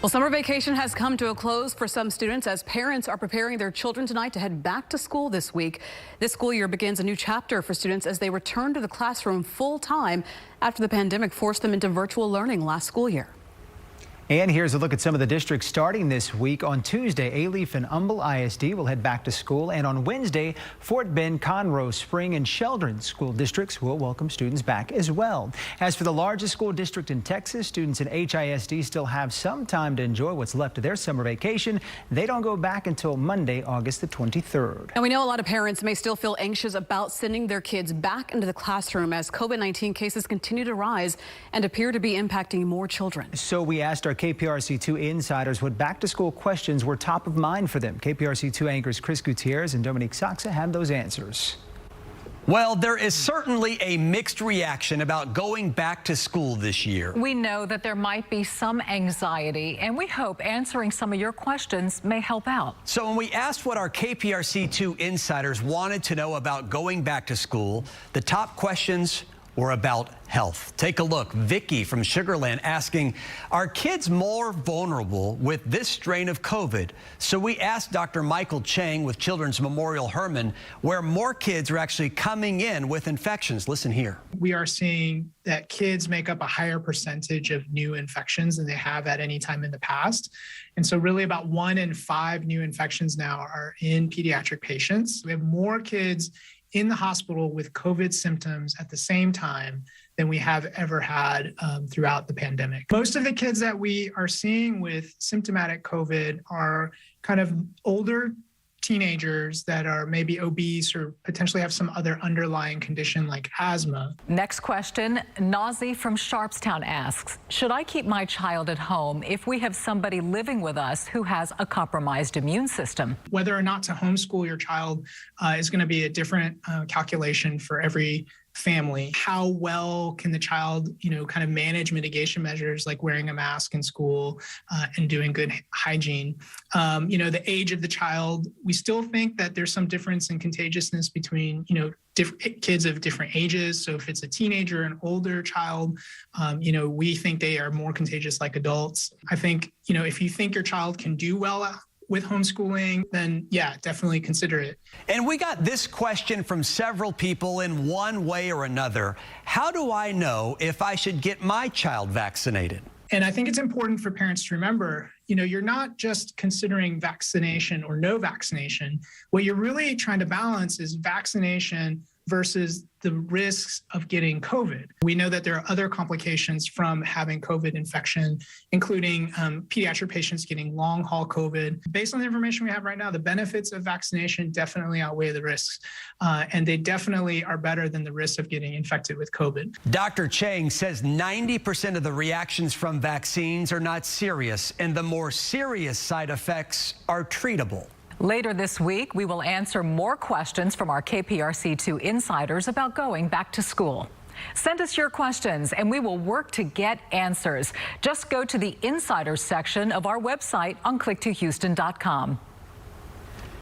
Well, summer vacation has come to a close for some students as parents are preparing their children tonight to head back to school this week. This school year begins a new chapter for students as they return to the classroom full time after the pandemic forced them into virtual learning last school year. And here's a look at some of the districts starting this week. On Tuesday, Alief and Humble ISD will head back to school. And on Wednesday, Fort Bend, Conroe, Spring, and Sheldon school districts will welcome students back as well. As for the largest school district in Texas, students in HISD still have some time to enjoy what's left of their summer vacation. They don't go back until Monday, August the 23rd. And we know a lot of parents may still feel anxious about sending their kids back into the classroom as COVID-19 cases continue to rise and appear to be impacting more children. So we asked our KPRC2 insiders what back-to-school questions were top of mind for them. KPRC2 anchors Chris Gutierrez and Dominique Saxa have those answers. Well, there is certainly a mixed reaction about going back to school this year. We know that there might be some anxiety, and we hope answering some of your questions may help out. So when we asked what our KPRC2 insiders wanted to know about going back to school, the top questions were about health. Take a look. Vicky from Sugar Land asking, are kids more vulnerable with this strain of COVID? So we asked Dr. Michael Chang with Children's Memorial Hermann where more kids are actually coming in with infections. Listen here. We are seeing that kids make up a higher percentage of new infections than they have at any time in the past. And so really about 1 in 5 new infections now are in pediatric patients. We have more kids in the hospital with COVID symptoms at the same time than we have ever had throughout the pandemic. Most of the kids that we are seeing with symptomatic COVID are kind of older teenagers that are maybe obese or potentially have some other underlying condition like asthma. Next question, Nazi from Sharpstown asks, should I keep my child at home if we have somebody living with us who has a compromised immune system? Whether or not to homeschool your child is going to be a different calculation for every family. How well can the child, kind of manage mitigation measures like wearing a mask in school and doing good hygiene? The age of the child, we still think that there's some difference in contagiousness between, kids of different ages. So if it's a teenager, an older child, we think they are more contagious like adults. I think, if you think your child can do well with homeschooling, then yeah, definitely consider it. And we got this question from several people in one way or another. How do I know if I should get my child vaccinated? And I think it's important for parents to remember, you're not just considering vaccination or no vaccination. What you're really trying to balance is vaccination versus the risks of getting COVID. We know that there are other complications from having COVID infection, including pediatric patients getting long haul COVID. Based on the information we have right now, the benefits of vaccination definitely outweigh the risks, and they definitely are better than the risk of getting infected with COVID. Dr. Chang says 90% of the reactions from vaccines are not serious, and the more serious side effects are treatable. Later this week, we will answer more questions from our KPRC2 insiders about going back to school. Send us your questions and we will work to get answers. Just go to the insiders section of our website on click2houston.com.